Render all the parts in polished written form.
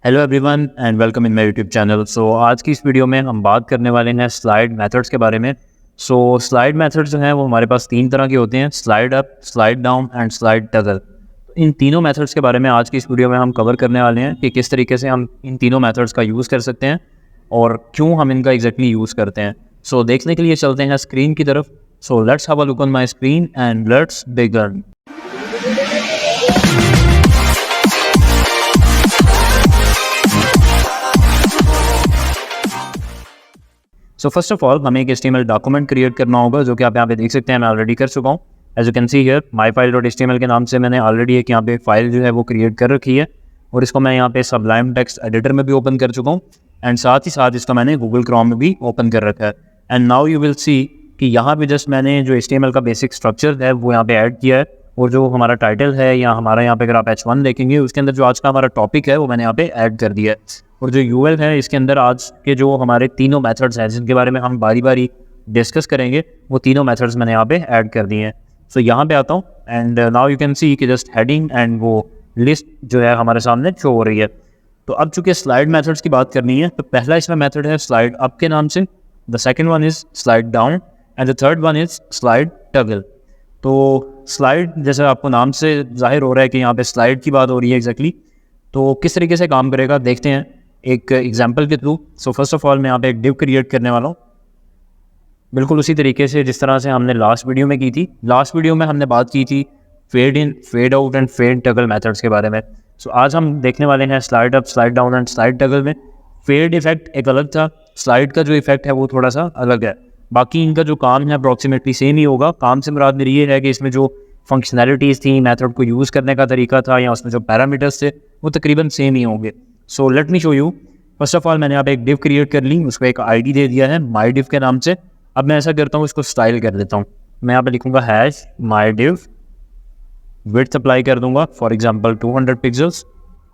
Hello everyone and welcome in my YouTube channel. So आज की इस वीडियो में हम बात करने वाले हैं स्लाइड मेथड्स के बारे में। सो स्लाइड मेथड्स जो हैं वो हमारे पास तीन तरह के होते हैं, slide up, slide down and slide toggle. इन तीनों मेथड्स के बारे में आज की इस वीडियो में हम कवर करने वाले हैं कि किस तरीके से हम इन तीनों मेथड्स का यूज़ कर सकते हैं और क्यों हम इनका एग्जैक्टली यूज़ करते हैं। सो देखने के लिए चलते हैं स्क्रीन की तरफ। So let's have a look on my screen and let's begin. So first of all हमें एक HTML डॉक्यूमेंट क्रिएट करना होगा, जो कि आप यहाँ पे देख सकते हैं मैं ऑलरेडी कर चुका हूँ। As you can see here myfile.html के नाम से मैंने ऑलरेडी एक यहाँ पे फाइल जो है वो क्रिएट कर रखी है और इसको मैं यहाँ पे Sublime टेक्स्ट एडिटर में भी ओपन कर चुका हूँ एंड साथ ही साथ इसका मैंने गूगल क्रोम में भी ओपन कर रखा है। And now you will see कि यहाँ पे जस्ट मैंने जो HTML का बेसिक स्ट्रक्चर है वो यहाँ पे ऐड किया है और जो हमारा टाइटल है या हमारा यहाँ पे अगर आप H1 देखेंगे उसके अंदर जो आज का हमारा टॉपिक है वो मैंने यहाँ पे ऐड कर दिया है। और जो UL है इसके अंदर आज के जो हमारे तीनों मेथड्स हैं जिनके बारे में हम बारी बारी डिस्कस करेंगे वो तीनों मेथड्स मैंने यहाँ पे ऐड कर दिए हैं। सो यहाँ पे आता हूँ एंड नाउ यू कैन सी कि जस्ट हेडिंग एंड वो लिस्ट जो है हमारे सामने शो हो रही है। तो अब चूँकि स्लाइड मेथड्स की बात करनी है तो पहला इसमें मेथड है स्लाइड अप के नाम से, the second one is slide down and the third one is slide toggle. तो स्लाइड जैसे आपको नाम से जाहिर हो रहा है कि यहाँ पे स्लाइड की बात हो रही है एग्जैक्टली, तो किस तरीके से काम करेगा देखते हैं एक एग्जांपल के through. So first of all मैं यहाँ पे एक डिव क्रिएट करने वाला हूँ, बिल्कुल उसी तरीके से जिस तरह से हमने लास्ट वीडियो में की थी। लास्ट वीडियो में हमने बात की थी fade in, fade out and fade toggle methods के बारे में। सो आज हम देखने वाले हैं slide up, slide down and slide toggle में। फेड इफेक्ट एक अलग था, स्लाइड का जो इफेक्ट है वो थोड़ा सा अलग है। बाकी इनका जो काम है अप्रॉक्सीमेटली सेम ही होगा। काम से मुराद मेरी ये है कि इसमें जो फंक्शनैलिटीज़ थी, मेथड को यूज़ करने का तरीका था या उसमें जो पैरामीटर्स थे वो तकरीबन सेम ही होंगे। So let me show you. First of all मैंने यहाँ पे एक डिव क्रिएट कर ली, उसको एक ID दे दिया है माई डिव के नाम से। अब मैं ऐसा करता हूँ, इसको स्टाइल कर देता हूँ। मैं यहाँ पे लिखूँगा hash my div, width apply कर दूंगा for example 200 pixels,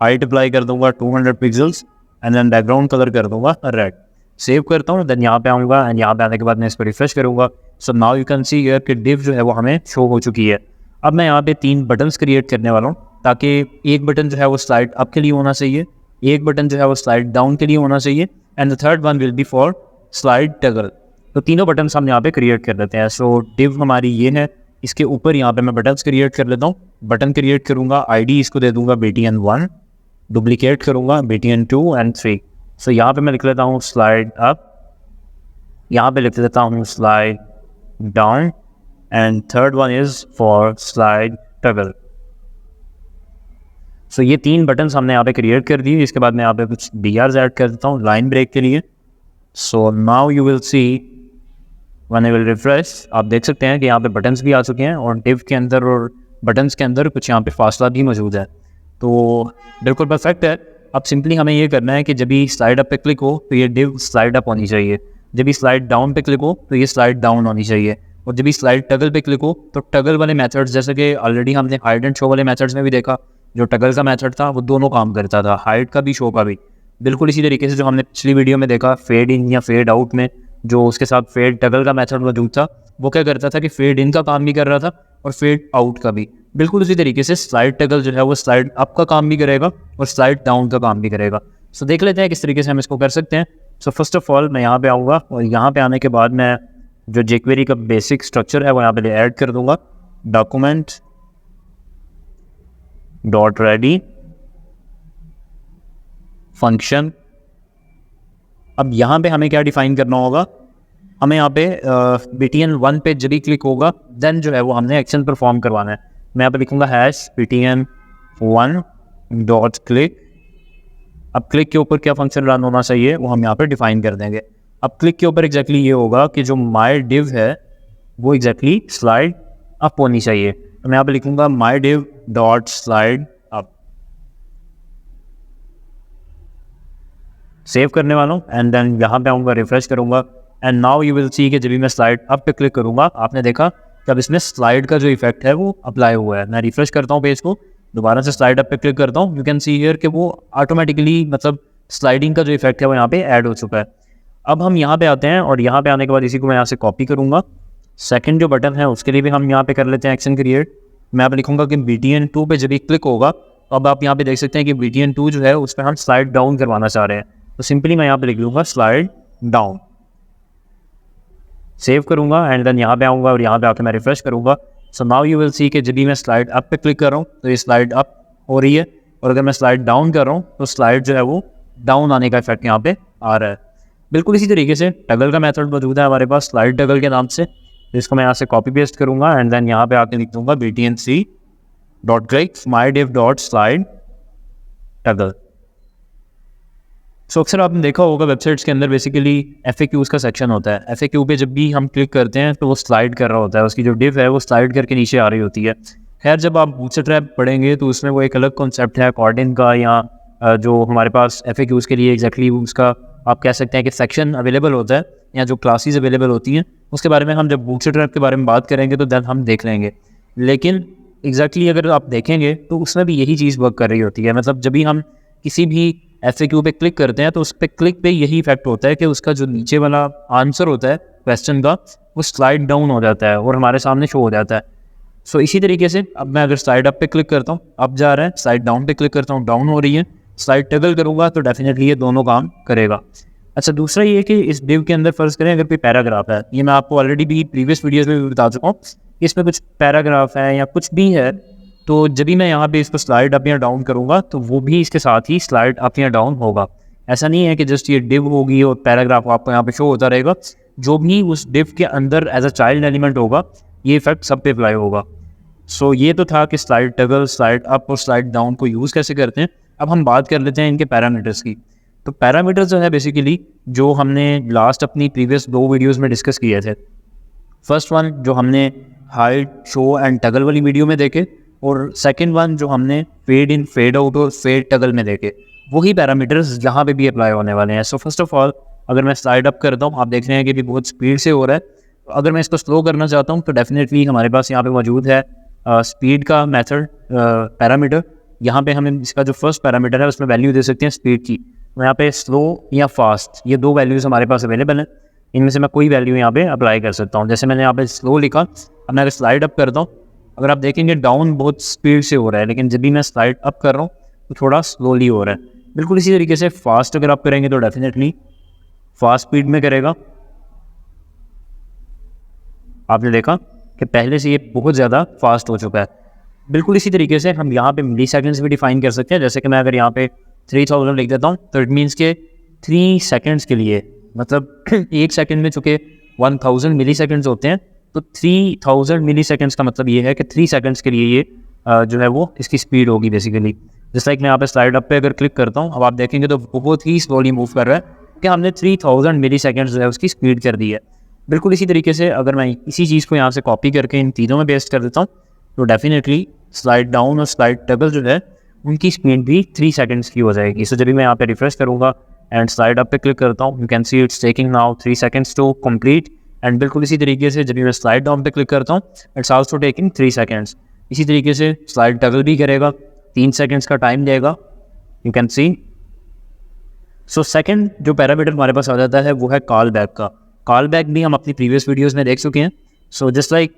height apply कर दूंगा 200 pixels and then background colour कर दूंगा रेड। सेव करता हूँ, देन यहाँ पे आऊँगा एंड यहाँ पे आने के बाद मैं इसको रिफ्रेश करूँगा। So now you can see here कि डिव जो है वो हमें शो हो चुकी है। अब मैं यहाँ पे 3 बटन्स क्रिएट करने वाला हूँ, ताकि एक बटन जो है वो स्लाइड अप के लिए होना चाहिए, एक बटन जो है वो स्लाइड डाउन के लिए होना चाहिए and the third one will be for slide toggle. तो तीनों बटन्स हम यहाँ पे क्रिएट कर लेते हैं। सो डिव हमारी ये है, इसके ऊपर यहाँ पे मैं बटन्स क्रिएट कर लेता हूँ। बटन क्रिएट करूँगा, ID इसको दे दूँगा BTN1, डुप्लीकेट करूँगा BTN2 एंड 3। सो यहाँ पे मैं लिख लेता हूँ स्लाइड अप, यहाँ पे लिख लेता हूँ slide down and third one is for slide toggle. So ये 3 बटन्स हमने यहाँ पे क्रिएट कर दिए। इसके बाद मैं यहाँ पे कुछ DRs ऐड कर देता हूँ लाइन ब्रेक के लिए। So now you will see when I will refresh, आप देख सकते हैं कि यहाँ पे बटन्स भी आ चुके हैं और डिव के अंदर और बटन्स के अंदर कुछ यहाँ पे फासला भी मौजूद है। तो बिल्कुल परफेक्ट है। अब सिंपली हमें ये करना है कि जब भी स्लाइड अप पे क्लिक हो तो ये डिव स्लाइड अप होनी चाहिए, जब भी स्लाइड डाउन पे क्लिक हो तो ये स्लाइड डाउन होनी चाहिए, और जब भी स्लाइड टगल पे क्लिक हो तो टगल वाले मेथड्स, जैसे कि ऑलरेडी हमने हाइड एंड शो वाले मेथड्स में भी देखा, जो टगल का मेथड था वो दोनों काम करता था, हाइड का भी, शो का भी। बिल्कुल इसी तरीके से जो हमने पिछली वीडियो में देखा फेड इन या फेड आउट में, जो उसके साथ फेड टगल का मेथड मौजूद था, वो क्या करता था कि फेड इन का काम भी कर रहा था और फेड आउट का भी। बिल्कुल उसी तरीके से स्लाइड टगल जो है वो स्लाइड अप का काम भी करेगा और स्लाइड डाउन का काम भी करेगा। सो देख लेते हैं किस तरीके से हम इसको कर सकते हैं। सो फर्स्ट ऑफ ऑल मैं यहाँ पे आऊँगा और यहाँ पे आने के बाद मैं जो jQuery का बेसिक स्ट्रक्चर है वो यहाँ पे ऐड कर दूंगा, डॉक्यूमेंट डॉट रेडी फंक्शन। अब यहाँ पे हमें क्या डिफाइन करना होगा, हमें यहाँ पे BTN1 पे जब भी क्लिक होगा देन जो है वो हमने एक्शन परफॉर्म करवाना है। मैं यहाँ पे लिखूँगा हैश BTN1 डॉट क्लिक। अब क्लिक के ऊपर क्या फंक्शन रन होना चाहिए वो हम यहाँ पे डिफाइन कर देंगे। अब क्लिक के ऊपर एग्जैक्टली ये होगा कि जो माई डिव है वो एग्जैक्टली स्लाइड अप होनी चाहिए। तो मैं यहाँ पे लिखूँगा my div dot slide up, save करने वाला हूँ एंड देन यहाँ पे आऊँगा, रिफ्रेश करूँगा and now you will see कि जब भी मैं स्लाइड अप पे क्लिक करूँगा आपने देखा कि अब इसमें स्लाइड का जो इफेक्ट है वो अप्लाई हुआ है। मैं रिफ्रेश करता हूँ पेज को, दोबारा से स्लाइड अप पे क्लिक करता हूँ, यू कैन सी हियर कि वो ऑटोमेटिकली मतलब स्लाइडिंग का जो इफेक्ट है वो यहाँ पे ऐड हो चुका है। अब हम यहाँ पे आते हैं और यहाँ पे आने के बाद इसी को मैं यहाँ से कॉपी करूँगा। सेकंड जो बटन है उसके लिए भी हम यहाँ पे कर लेते हैं एक्शन क्रिएट। मैं यहाँ पे लिखूँगा कि BTN2 पे जब भी क्लिक होगा तो अब आप यहाँ पे देख सकते हैं कि BTN2 जो है उस पर हम स्लाइड डाउन करवाना चाह रहे हैं। तो सिंपली मैं यहाँ पे लिख लूँगा स्लाइड डाउन, सेव करूँगा एंड देन यहाँ पे आऊँगा और यहाँ पे आके मैं रिफ्रेश करूँगा। So now you will see कि जब भी मैं स्लाइड अप पे क्लिक कर रहा हूँ तो ये स्लाइड अप हो रही है, और अगर मैं स्लाइड डाउन कर रहा हूँ तो स्लाइड जो है वो डाउन आने का इफेक्ट यहाँ पे आ रहा है। बिल्कुल इसी तरीके से टगल का मेथड मौजूद है हमारे पास स्लाइड टगल के नाम से, जिसको मैं यहाँ से कॉपी पेस्ट करूँगा एंड देन यहाँ पे आके लिख दूँगा btnc.click/mydiv.slide टगल। सो अक्सर आपने देखा होगा वेबसाइट्स के अंदर बेसिकली FAQs का सेक्शन होता है। FAQ पे जब भी हम क्लिक करते हैं तो वो स्लाइड कर रहा होता है, उसकी जो डिव है वो स्लाइड करके नीचे आ रही होती है। खैर जब आप बूटस्ट्रैप पढ़ेंगे तो उसमें वो एक अलग कॉन्सेप्ट है कॉर्डिन का, या जो हमारे पास FAQs के लिए एग्जैक्टली उसका आप कह सकते हैं कि सेक्शन अवेलेबल होता है या जो क्लासेस अवेलेबल होती हैं, उसके बारे में हम जब बूटस्ट्रैप के बारे में बात करेंगे तो देन हम देख लेंगे। लेकिन एग्जैक्टली अगर आप देखेंगे तो उसमें भी यही चीज़ वर्क कर रही होती है। मतलब जब भी हम किसी भी FAQ पे क्लिक करते हैं तो उस पर क्लिक पे यही इफेक्ट होता है कि उसका जो नीचे वाला आंसर होता है क्वेश्चन का वो स्लाइड डाउन हो जाता है और हमारे सामने शो हो जाता है। सो इसी तरीके से अब मैं अगर स्लाइड अप पे क्लिक करता हूँ, अप जा रहा है, स्लाइड डाउन पे क्लिक करता हूँ, डाउन हो रही है, स्लाइड टगल करूँगा तो डेफिनेटली ये दोनों काम करेगा। अच्छा, दूसरा ये कि इस डिव के अंदर फ़र्ज़ करें अगर कोई पैराग्राफ है, ये मैं आपको ऑलरेडी भी प्रीवियस वीडियोज़ में भी बता चुका हूँ, इसमें कुछ पैराग्राफ है या कुछ भी है, तो जब भी मैं यहाँ पे इसको स्लाइड अप या डाउन करूँगा तो वो भी इसके साथ ही स्लाइड अप या डाउन होगा। ऐसा नहीं है कि जस्ट ये डिव होगी और पैराग्राफ आपको यहाँ पे शो होता रहेगा, जो भी उस डिव के अंदर एज अ चाइल्ड एलिमेंट होगा ये इफेक्ट सब पे अप्लाई होगा। सो ये तो था कि स्लाइड टगल, स्लाइड अप और स्लाइड डाउन को यूज़ कैसे करते हैं। अब हम बात कर लेते हैं इनके पैरामीटर्स की। तो पैरामीटर्स जो है बेसिकली जो हमने लास्ट अपनी प्रीवियस 2 वीडियोज़ में डिस्कस किए थे। फर्स्ट वन जो हमने हाइड, शो एंड टगल वाली वीडियो में देखे, और सेकंड वन जो हमने फेड इन, फेड आउट और फेड टगल में देखे, वही पैरामीटर्स यहाँ पे भी अप्लाई होने वाले हैं। सो फर्स्ट ऑफ ऑल अगर मैं स्लाइड अप करता हूँ, आप देख रहे हैं कि भी बहुत स्पीड से हो रहा है। अगर मैं इसको स्लो करना चाहता हूँ तो डेफिनेटली हमारे पास यहाँ पे मौजूद है स्पीड का मेथड पैरामीटर। यहाँ पे हमें इसका जो फर्स्ट पैरामीटर है उसमें वैल्यू दे सकते हैं स्पीड की। तो यहाँ पे स्लो या फास्ट ये 2 वैल्यूज़ हमारे पास अवेलेबल हैं, इनमें से मैं कोई वैल्यू यहाँ पे अप्लाई कर सकता हूँ। जैसे मैंने यहाँ पे स्लो लिखा, अब मैं अगर स्लाइड अप करता हूँ, अगर आप देखेंगे डाउन बहुत स्पीड से हो रहा है, लेकिन जब भी मैं स्लाइड अप कर रहा हूँ तो थोड़ा स्लोली हो रहा है। बिल्कुल इसी तरीके से फास्ट अगर आप करेंगे तो डेफिनेटली फास्ट स्पीड में करेगा। आपने देखा कि पहले से ये बहुत ज़्यादा फास्ट हो चुका है। बिल्कुल इसी तरीके से हम यहाँ पे मिली सेकेंड्स भी डिफाइन कर सकते हैं। जैसे कि मैं अगर यहाँ पे 3000 लिख देता हूँ तो इट मीन्स के 3 सेकेंड्स के लिए, मतलब 1 सेकेंड में चूँकि 1000 मिली सेकेंड्स होते हैं, तो 3000 मिली सेकेंड्स का मतलब ये है कि 3 सेकेंड्स के लिए ये जो है वो इसकी स्पीड होगी बेसिकली। जैसे लाइक मैं यहाँ पे स्लाइड अप पे अगर क्लिक करता हूँ, अब आप देखेंगे तो बहुत ही स्लोली मूव कर रहा है कि हमने 3000 मिली सेकेंड्स जो है उसकी स्पीड कर दी है। बिल्कुल इसी तरीके से अगर मैं इसी चीज़ को यहाँ से कॉपी करके इन तीनों में पेस्ट कर देता हूँ तो डेफिनेटली स्लाइड डाउन और स्लाइड टगल जो है उनकी स्पीड भी 3 सेकेंड्स की हो जाएगी। सो जब भी मैं यहाँ पे रिफ्रेश करूँगा एंड स्लाइड अप पे क्लिक करता हूँ, you can see it's taking now 3 seconds to complete. And बिल्कुल इसी तरीके से जब भी मैं स्लाइड डाउन पे क्लिक करता हूँ, इट्स आल्सो टेकिंग 3 सेकेंड्स। इसी तरीके से स्लाइड टगल भी करेगा, 3 सेकेंड्स का टाइम देगा, you can C. So second जो पैरामीटर हमारे पास आ जाता है वो है कॉल बैक का। कॉल बैक भी हम अपनी प्रीवियस वीडियोज़ में देख चुके हैं। सो जस्ट लाइक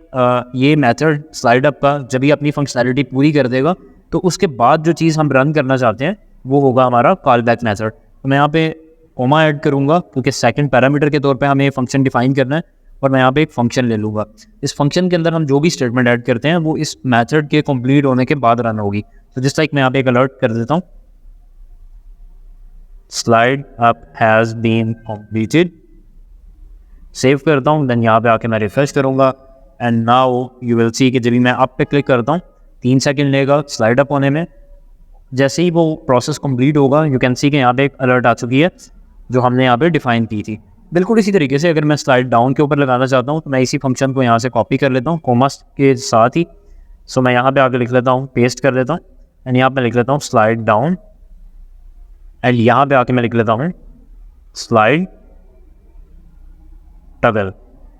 ये मेथड स्लाइड अप का जब भी अपनी फंक्शनैलिटी पूरी कर देगा तो उसके बाद जो चीज़ हम रन करना चाहते हैं वो होगा हमारा कॉल बैक मेथड। तो मैं यहाँ पे कोमा ऐड करूँगा क्योंकि सेकंड पैरामीटर के तौर पे हमें फंक्शन डिफाइन करना है, और मैं यहाँ पे एक फंक्शन ले लूँगा। इस फंक्शन के अंदर हम जो भी स्टेटमेंट ऐड करते हैं वो इस मेथड के कंप्लीट होने के बाद रन होगी। तो जस्ट लाइक मैं यहाँ पे एक अलर्ट कर देता हूँ, slide up has been completed, save करता हूँ, देन यहाँ पे आके मैं रिफ्रेश करूँगा and now you will see कि जब भी मैं अप पे क्लिक करता हूँ 3 सेकंड लेगा स्लाइड अप होने में। जैसे ही वो प्रोसेस कंप्लीट होगा यू कैन सी कि यहाँ पे एक अलर्ट आ चुकी है जो हमने यहाँ पे डिफाइन की थी। बिल्कुल इसी तरीके से अगर मैं स्लाइड डाउन के ऊपर लगाना चाहता हूँ तो मैं इसी फंक्शन को यहाँ से कॉपी कर लेता हूँ कोमा के साथ ही। सो मैं यहाँ पे आके लिख लेता हूँ, पेस्ट कर देता हूँ एंड यहाँ पे लिख लेता हूँ स्लाइड डाउन, एंड यहाँ पे आके मैं लिख लेता हूँ स्लाइड टगल,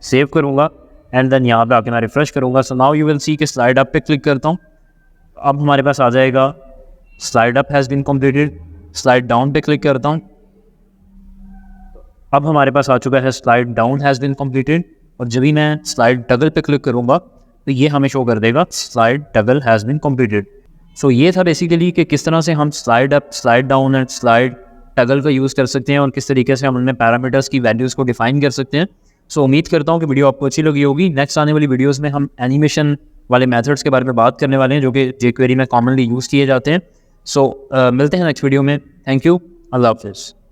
सेव करूँगा एंड देन यहाँ पे आके मैं रिफ्रेश करूँगा। So now you will see कि स्लाइड अप पे क्लिक करता हूँ, अब हमारे पास आ जाएगा slide up has been completed. Slide down पे क्लिक करता हूँ, अब हमारे पास आ चुका है slide down has been completed. और जब भी मैं स्लाइड टगल पे क्लिक करूँगा तो ये हमें शो कर देगा slide toggle has been completed. So ये था बेसिकली कि किस तरह से हम slide up, slide down and slide toggle का यूज़ कर सकते हैं और किस तरीके से हम उनमें पैरामीटर्स की वैल्यूज़ को डिफाइन कर सकते हैं। सो उम्मीद करता हूँ कि वीडियो आपको अच्छी लगी होगी। नेक्स्ट आने वाली वीडियोज़ में हम एनिमेशन वाले मेथड्स के बारे में बात करने वाले हैं जो कि jQuery में कॉमनली यूज़ किए जाते हैं। सो मिलते हैं नेक्स्ट वीडियो में। Thank you. अल्लाह हाफिज़।